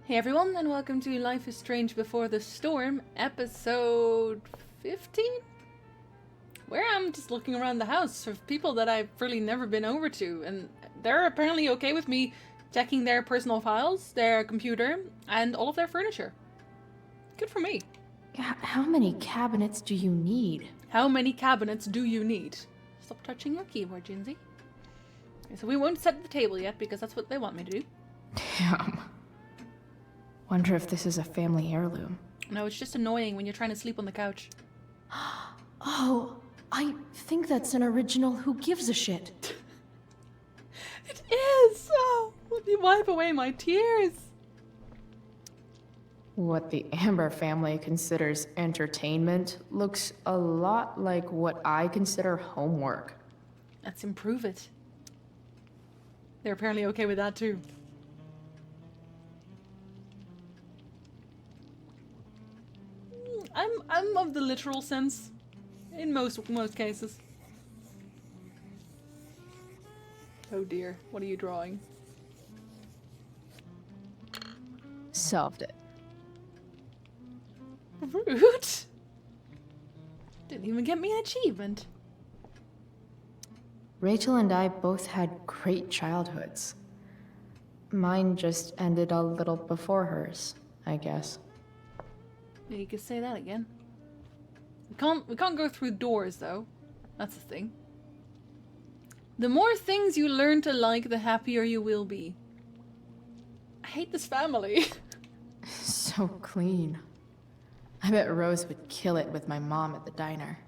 Hey everyone, and welcome to Life is Strange Before the Storm, episode 15? Where I'm just looking around the house for people that I've really never been over to, and they're apparently okay with me checking their personal files, their computer, and all of their furniture. Good for me. How many cabinets do you need? How many cabinets do you need? Stop touching your keyboard, Jinsey. Okay, so we won't set the table yet because that's what they want me to do. Damn. Wonder if this is a family heirloom. No, it's just annoying when you're trying to sleep on the couch. Oh, I think that's an original Who Gives a Shit. It is! Oh, let me wipe away my tears. What the Amber family considers entertainment looks a lot like what I consider homework. Let's improve it. They're apparently okay with that too. I'm of the literal sense in most cases. Oh dear, what are you drawing? Solved it. Rude. Didn't even get me an achievement. Rachel and I both had great childhoods. Mine just ended a little before hers, I guess. Yeah, you could say that again. We can't go through doors though. That's the thing. The more things you learn to like, the happier you will be. I hate this family. So clean. I bet Rose would kill it with my mom at the diner.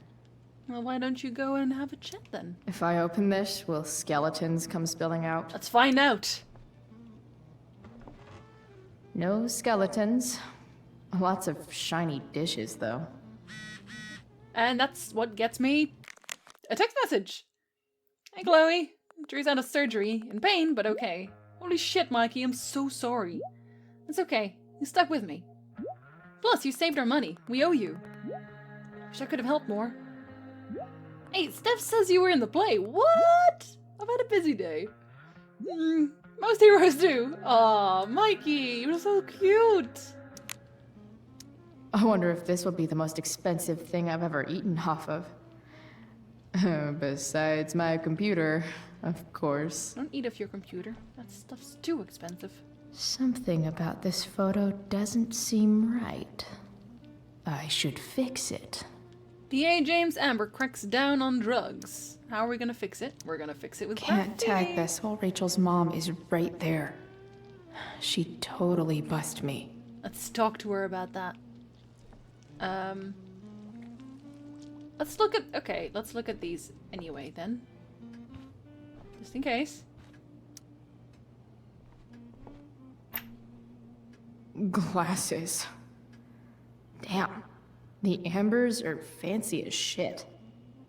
Well, why don't you go and have a chat then? If I open this, will skeletons come spilling out? Let's find out. No skeletons. Lots of shiny dishes, though. And that's what gets me a text message. Hey, Chloe. Drew's out of surgery. In pain, but okay. Holy shit, Mikey. I'm so sorry. It's okay. You stuck with me. Plus, you saved our money. We owe you. Wish I could have helped more. Hey, Steph says you were in the play. What? I've had a busy day. Most heroes do. Aw, Mikey. You're so cute. I wonder if this will be the most expensive thing I've ever eaten off of. Besides my computer, of course. Don't eat off your computer. That stuff's too expensive. Something about this photo doesn't seem right. I should fix it. PA James Amber cracks down on drugs. How are we gonna fix it? We're gonna fix it with Can't graffiti. tag this while Rachel's mom is right there. She'd totally bust me. Let's talk to her about that. Let's look at these anyway then. Just in case. Glasses. Damn. The Ambers are fancy as shit.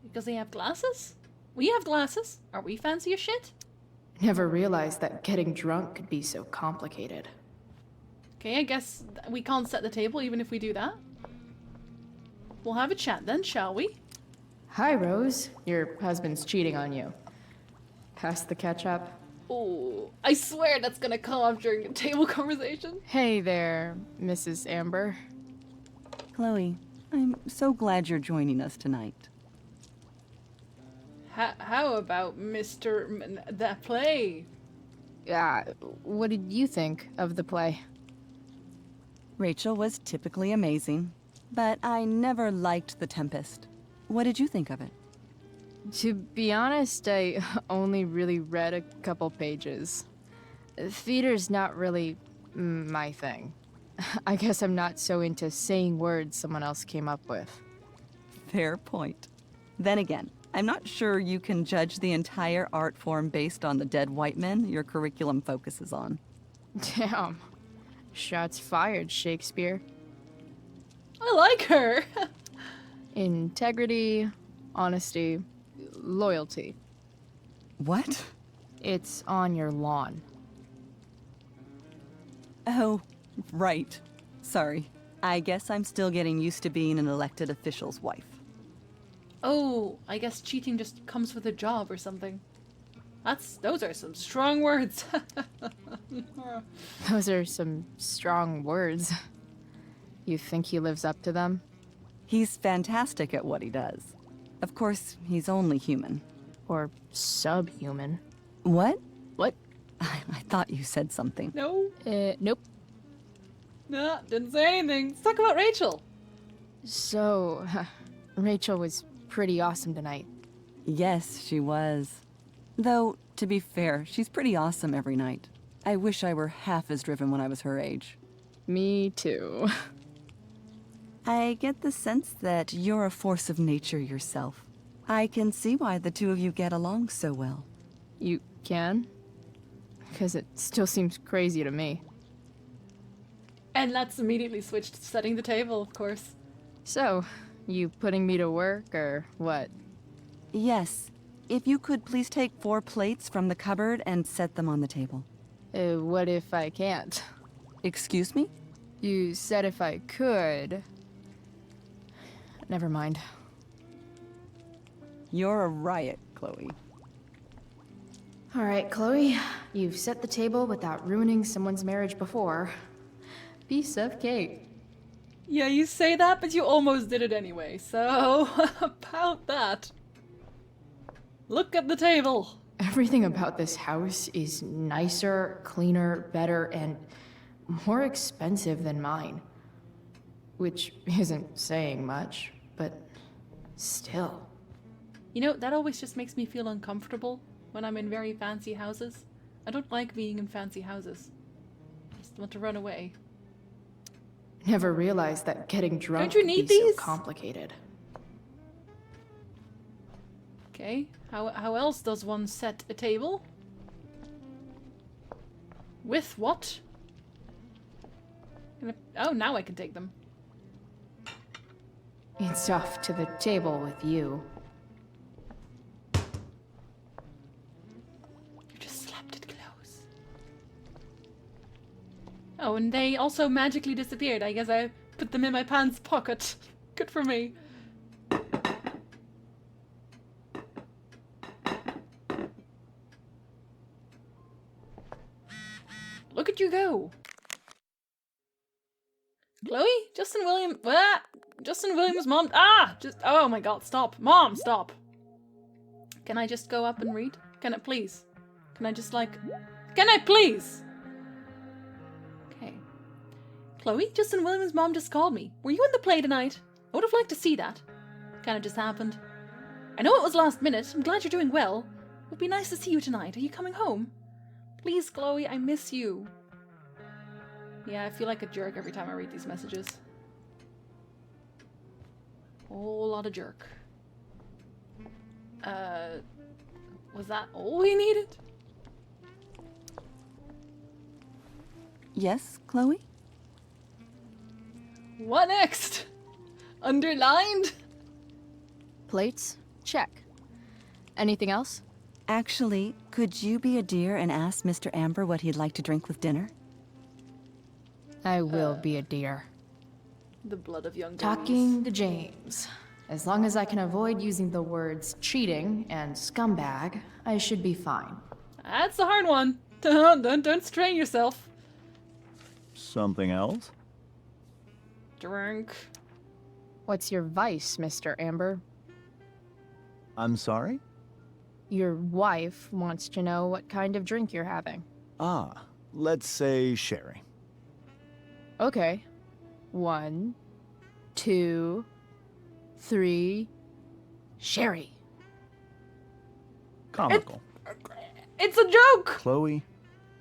Because they have glasses? We have glasses. Are we fancy as shit? Never realized that getting drunk could be so complicated. Okay, I guess we can't set the table even if we do that. We'll have a chat then, shall we? Hi, Rose. Your husband's cheating on you. Pass the ketchup. Oh, I swear that's gonna come up during a table conversation. Hey there, Mrs. Amber. Chloe, I'm so glad you're joining us tonight. How about that play? What did you think of the play? Rachel was typically amazing, but I never liked The Tempest. What did you think of it? To be honest, I only really read a couple pages. Theater's not really my thing. I guess I'm not so into saying words someone else came up with. Fair point. Then again, I'm not sure you can judge the entire art form based on the dead white men your curriculum focuses on. Damn. Shots fired, Shakespeare. I like her. Integrity, honesty, loyalty. What? It's on your lawn. Oh, right. Sorry. I guess I'm still getting used to being an elected official's wife. Oh, I guess cheating just comes with a job or something. Those are some strong words. Those are some strong words. You think he lives up to them? He's fantastic at what he does. Of course, he's only human. Or subhuman? What? What? I thought you said something. No, Nope. no, didn't say anything. Let's talk about Rachel. So, Rachel was pretty awesome tonight. Yes, she was. Though, to be fair, she's pretty awesome every night. I wish I were half as driven when I was her age. Me too. I get the sense that you're a force of nature yourself. I can see why the two of you get along so well. You can? Because it still seems crazy to me. And let's immediately switch to setting the table, of course. So, you putting me to work, or what? Yes. If you could please take 4 plates from the cupboard and set them on the table. What if I can't? Excuse me? You said if I could. Never mind. You're a riot, Chloe. All right, Chloe. You've set the table without ruining someone's marriage before. Piece of cake. Yeah, you say that, but you almost did it anyway, so about that. Look at the table. Everything about this house is nicer, cleaner, better, and more expensive than mine. Which isn't saying much, but still. You know, that always just makes me feel uncomfortable when I'm in very fancy houses. I don't like being in fancy houses. I just want to run away. Never realized that getting drunk Don't you could need be so these? complicated. Okay, how else does one set a table? With what? Oh, now I can take them. It's off to the table with you. You just slapped it close. Oh, and they also magically disappeared. I guess I put them in my pants pocket. Good for me. Look at you go. Chloe? Justin Williams' mom. Oh my god, stop. Mom, stop. Can I just go up and read? Can I please? Can I just can I please? Okay. Chloe, Justin Williams' mom just called me. Were you in the play tonight? I would have liked to see that. Kinda just happened. I know it was last minute. I'm glad you're doing well. It would be nice to see you tonight. Are you coming home? Please, Chloe, I miss you. Yeah, I feel like a jerk every time I read these messages. Whole lot of jerk. Was that all we needed? Yes, Chloe? What next? Underlined? Plates? Check. Anything else? Actually, could you be a dear and ask Mr. Amber what he'd like to drink with dinner? I will be a dear. The blood of young Talking to James. As long as I can avoid using the words cheating and scumbag, I should be fine. That's a hard one. Don't strain yourself. Something else? Drink. What's your vice, Mr. Amber? I'm sorry? Your wife wants to know what kind of drink you're having. Ah, let's say sherry. Okay. 1, 2, 3. Sherry. Comical. It's a joke! Chloe,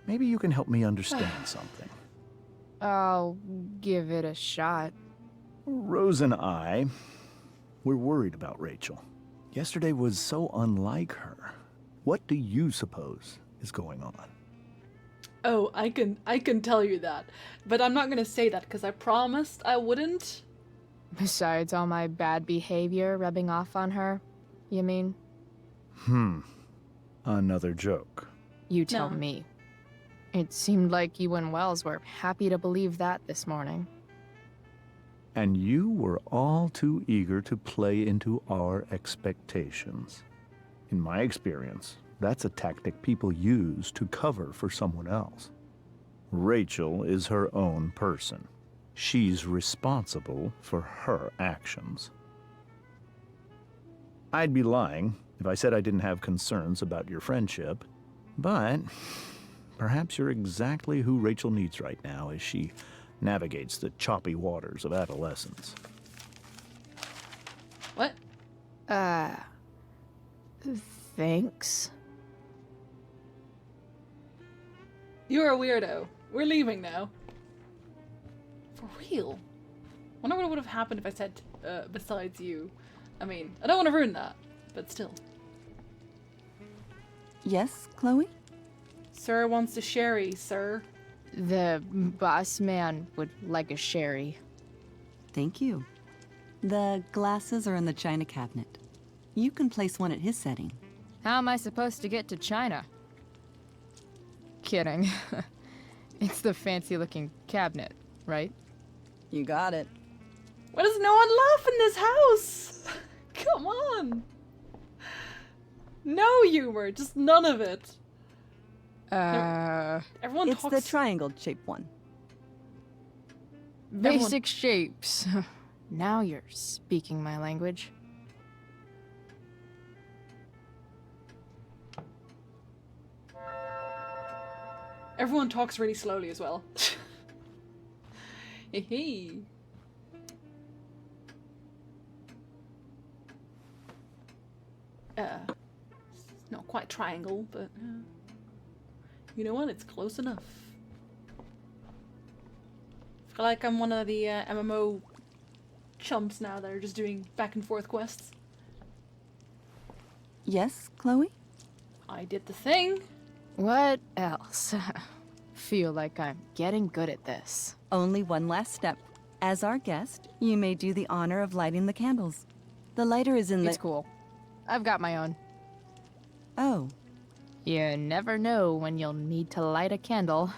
maybe you can help me understand something. I'll give it a shot. Rose and I, we're worried about Rachel. Yesterday was so unlike her. What do you suppose is going on? Oh, I can tell you that. But I'm not gonna say that because I promised I wouldn't. Besides all my bad behavior rubbing off on her, you mean? Another joke. You tell No. me. It seemed like you and Wells were happy to believe that this morning. And you were all too eager to play into our expectations. In my experience, that's a tactic people use to cover for someone else. Rachel is her own person. She's responsible for her actions. I'd be lying if I said I didn't have concerns about your friendship, but perhaps you're exactly who Rachel needs right now as she navigates the choppy waters of adolescence. What? Thanks. You're a weirdo. We're leaving now. For real? Wonder what would have happened if I said, besides you. I mean, I don't want to ruin that, but still. Yes, Chloe? Sir wants a sherry, sir. The boss man would like a sherry. Thank you. The glasses are in the china cabinet. You can place one at his setting. How am I supposed to get to China? Kidding. It's the fancy-looking cabinet, right? You got it. Why does no one laugh in this house? Come on. No humor, just none of it. Everyone It's talks. the triangle-shaped one. Basic shapes. Now you're speaking my language. Everyone talks really slowly as well. Hey, hey. It's not quite triangle, but you know what? It's close enough. I feel like I'm one of the MMO chumps now that are just doing back and forth quests. Yes, Chloe? I did the thing. What else? Feel like I'm getting good at this. Only one last step. As our guest, you may do the honor of lighting the candles. The lighter is in the... It's cool. I've got my own. Oh. You never know when you'll need to light a candle,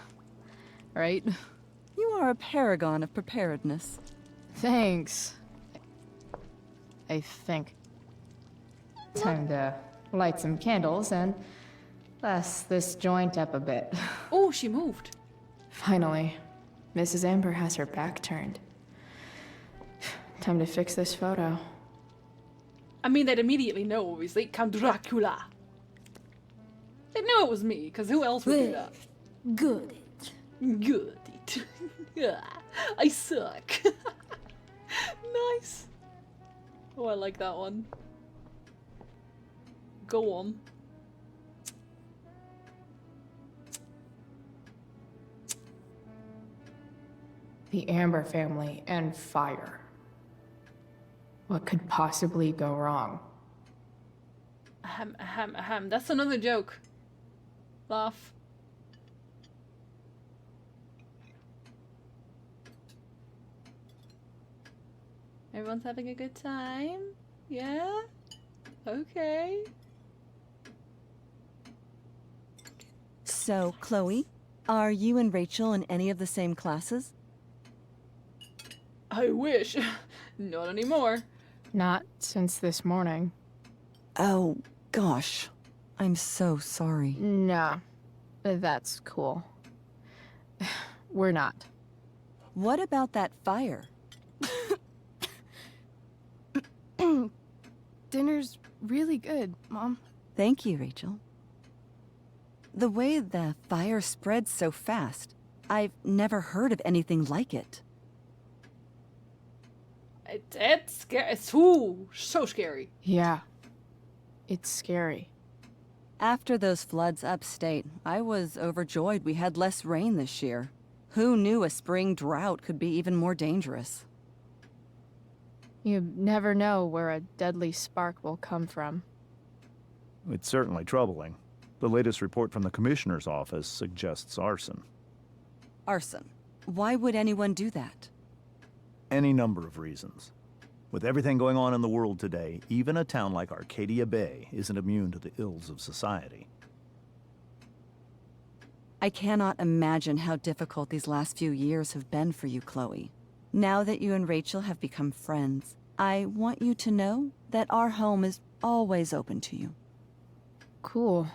right? You are a paragon of preparedness. Thanks. I think. Time to light some candles and bless this joint up a bit. Oh, she moved. Finally, Mrs. Amber has her back turned. Time to fix this photo. I mean, they'd immediately know, obviously. Count Dracula. They'd know it was me, because who else would do that? Good. Good. I suck. Nice. Oh, I like that one. Go on. The Amber family and fire. What could possibly go wrong? Ahem, ahem, ahem. That's another joke. Laugh. Everyone's having a good time? Yeah? Okay. So, Chloe, are you and Rachel in any of the same classes? I wish. Not anymore. Not since this morning. Oh, gosh. I'm so sorry. Nah, that's cool. We're not. What about that fire? Dinner's really good, Mom. Thank you, Rachel. The way the fire spread so fast, I've never heard of anything like it. It's scary. It's ooh, so scary. Yeah, it's scary. After those floods upstate, I was overjoyed we had less rain this year. Who knew a spring drought could be even more dangerous? You never know where a deadly spark will come from. It's certainly troubling. The latest report from the Commissioner's office suggests arson. Arson. Why would anyone do that? Any number of reasons. With everything going on in the world today, even a town like Arcadia Bay isn't immune to the ills of society. I cannot imagine how difficult these last few years have been for you, Chloe. Now that you and Rachel have become friends, I want you to know that our home is always open to you. Cool.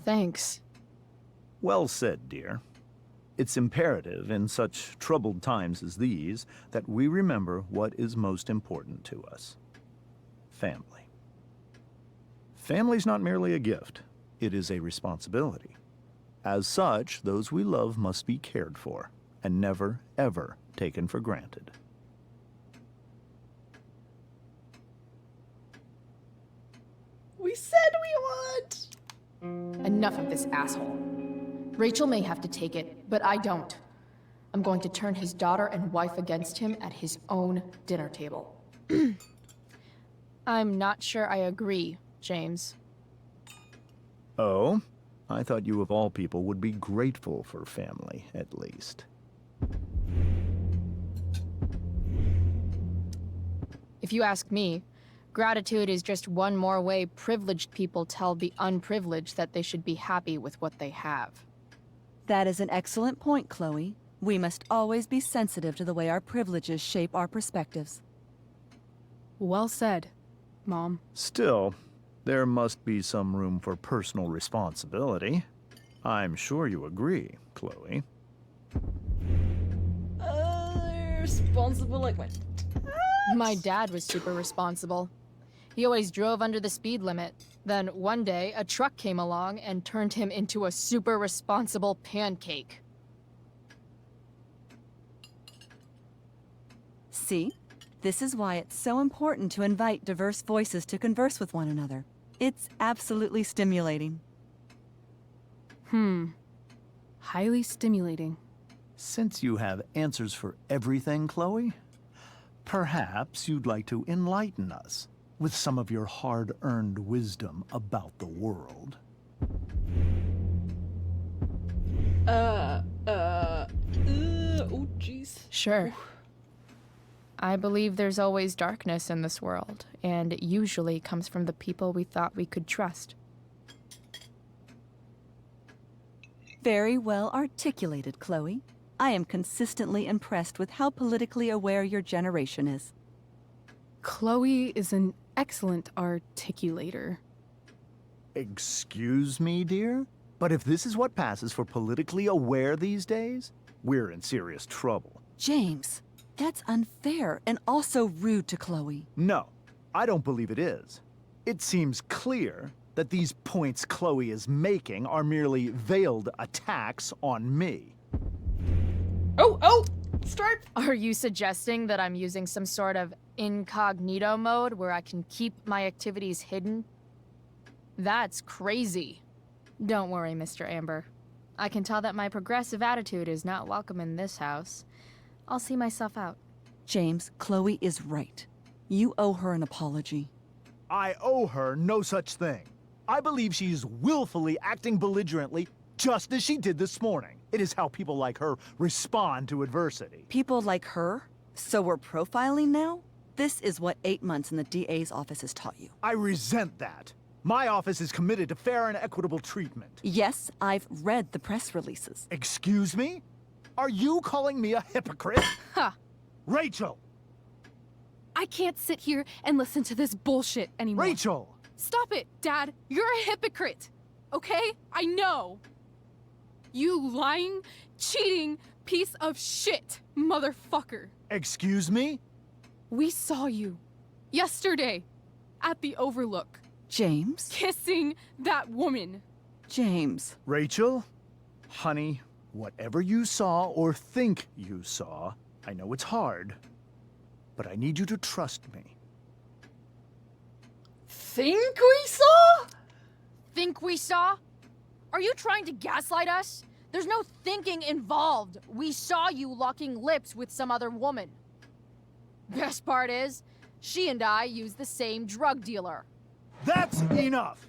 Thanks. Well said, dear. It's imperative in such troubled times as these that we remember what is most important to us. Family. Family's not merely a gift, it is a responsibility. As such, those we love must be cared for and never, ever taken for granted. We said we would! Enough of this asshole. Rachel may have to take it, but I don't. I'm going to turn his daughter and wife against him at his own dinner table. I'm not sure I agree, James. Oh? I thought you of all people would be grateful for family, at least. If you ask me, gratitude is just one more way privileged people tell the unprivileged that they should be happy with what they have. That is an excellent point, Chloe. We must always be sensitive to the way our privileges shape our perspectives. Well said, Mom. Still, there must be some room for personal responsibility. I'm sure you agree, Chloe. Responsible like what? My dad was super responsible. He always drove under the speed limit. Then one day, a truck came along and turned him into a super responsible pancake. See? This is why it's so important to invite diverse voices to converse with one another. It's absolutely stimulating. Highly stimulating. Since you have answers for everything, Chloe, perhaps you'd like to enlighten us with some of your hard-earned wisdom about the world. Oh jeez. Sure. I believe there's always darkness in this world, and it usually comes from the people we thought we could trust. Very well articulated, Chloe. I am consistently impressed with how politically aware your generation is. Chloe is an excellent articulator. Excuse me, dear? But if this is what passes for politically aware these days, we're in serious trouble. James, that's unfair and also rude to Chloe. No, I don't believe it is. It seems clear that these points Chloe is making are merely veiled attacks on me. Oh! Start! Are you suggesting that I'm using some sort of incognito mode where I can keep my activities hidden? That's crazy. Don't worry, Mr. Amber. I can tell that my progressive attitude is not welcome in this house. I'll see myself out. James, Chloe is right. You owe her an apology. I owe her no such thing. I believe she's willfully acting belligerently just as she did this morning. It is how people like her respond to adversity. People like her? So we're profiling now? This is what 8 months in the DA's office has taught you. I resent that. My office is committed to fair and equitable treatment. Yes, I've read the press releases. Excuse me? Are you calling me a hypocrite? Ha! Rachel! I can't sit here and listen to this bullshit anymore. Rachel! Stop it, Dad! You're a hypocrite! Okay? I know! You lying, cheating piece of shit, motherfucker! Excuse me? We saw you yesterday at the Overlook James? kissing that woman. James. Rachel? Honey, whatever you saw or think you saw, I know it's hard, but I need you to trust me. Think we saw? Think we saw? Are you trying to gaslight us? There's no thinking involved. We saw you locking lips with some other woman. Best part is, she and I use the same drug dealer. That's enough!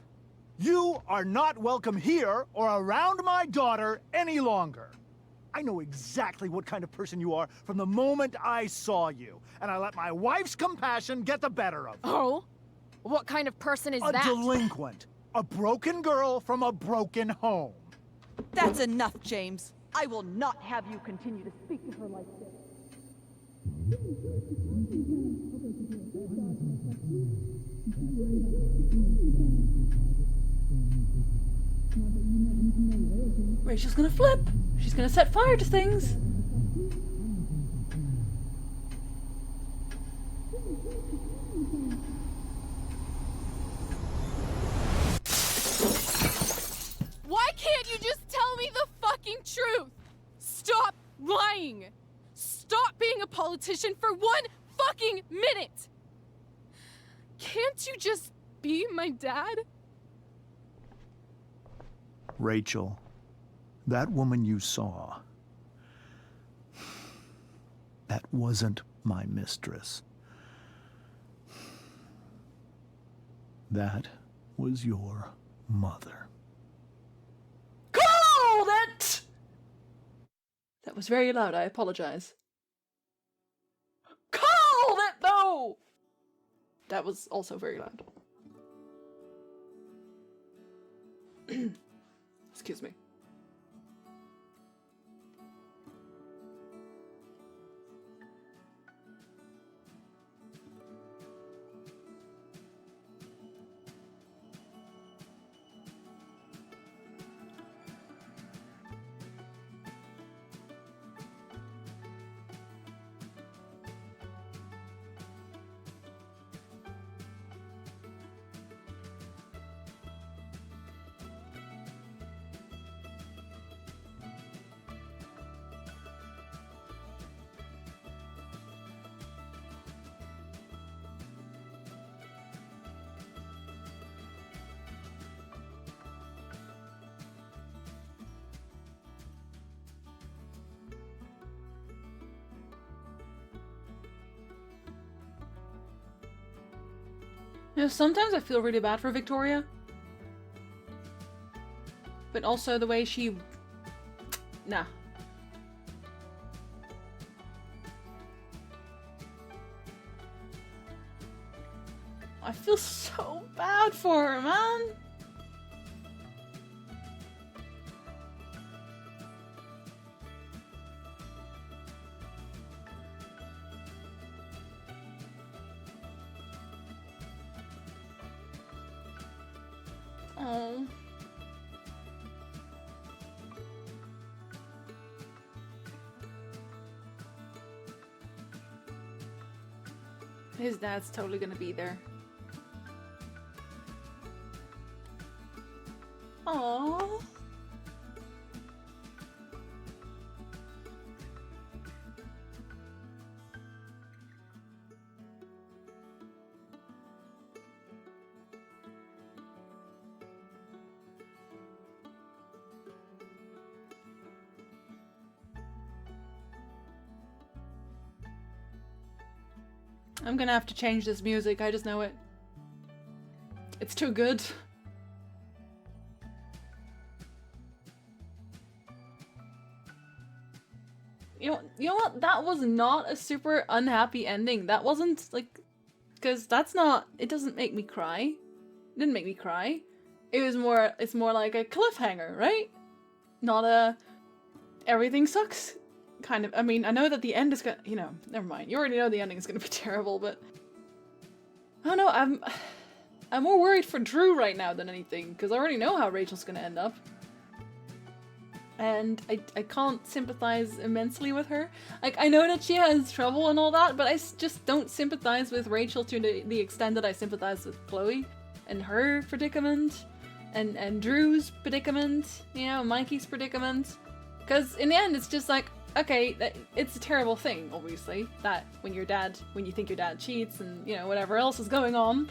You are not welcome here or around my daughter any longer. I know exactly what kind of person you are from the moment I saw you, and I let my wife's compassion get the better of me. Oh? What kind of person is that? A delinquent. A broken girl from a broken home. That's enough, James. I will not have you continue to speak to her like this. Rachel's gonna flip. She's gonna set fire to things. Why can't you just tell me the fucking truth? Stop lying! Stop being a politician for 1 fucking minute! Can't you just be my dad? Rachel, that woman you saw, that wasn't my mistress. That was your mother. Called it! That was very loud, I apologize. Called it, though! That was also very loud. Excuse me. You know, sometimes I feel really bad for Victoria. But also the way she... Nah. I feel so bad for her, man. Oh. His dad's totally gonna be there. Aww. I'm gonna have to change this music, I just know it. It's too good. You know what? That was not a super unhappy ending. That wasn't, like... Because that's not... It doesn't make me cry. It didn't make me cry. It was more... It's more like a cliffhanger, right? Not a... Everything sucks kind of... I mean, I know that the end is gonna... You know, never mind. You already know the ending is gonna be terrible, but... I don't know, I'm more worried for Drew right now than anything, because I already know how Rachel's gonna end up. And I can't sympathize immensely with her. Like, I know that she has trouble and all that, but I just don't sympathize with Rachel to the extent that I sympathize with Chloe and her predicament and Drew's predicament, you know, Mikey's predicament. Because in the end, it's just like, okay, it's a terrible thing, obviously, that when you think your dad cheats and, you know, whatever else is going on,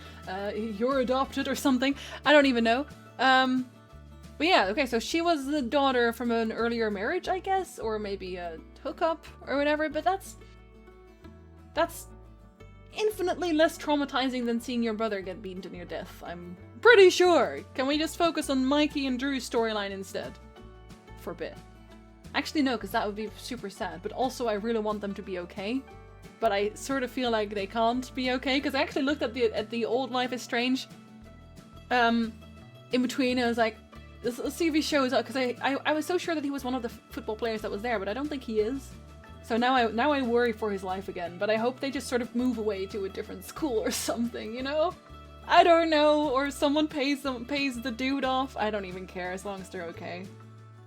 you're adopted or something. I don't even know. But yeah, okay, so she was the daughter from an earlier marriage, I guess, or maybe a hookup or whatever, but that's infinitely less traumatizing than seeing your brother get beaten to near death, I'm pretty sure. Can we just focus on Mikey and Drew's storyline instead? For a bit. Actually, no, because that would be super sad, but also I really want them to be okay. But I sort of feel like they can't be okay, because I actually looked at the old Life is Strange in between, and I was like, let's see if he shows up, because I was so sure that he was one of the football players that was there, but I don't think he is. So now I worry for his life again, but I hope they just sort of move away to a different school or something, you know? I don't know, or someone pays the dude off. I don't even care as long as they're okay.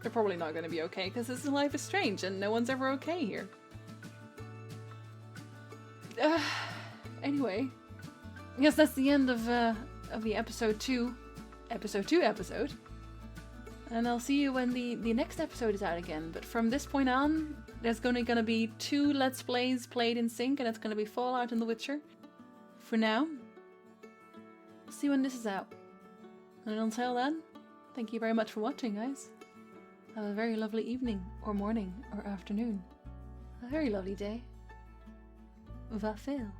They're probably not going to be okay because this life is strange and no one's ever okay here. Anyway, I guess that's the end of the episode 2 episode. And I'll see you when the next episode is out again. But from this point on, there's gonna be 2 Let's Plays played in sync, and it's gonna be Fallout and The Witcher. For now, we'll see when this is out. And until then, thank you very much for watching, guys. Have a very lovely evening, or morning, or afternoon. A very lovely day. Va Phil.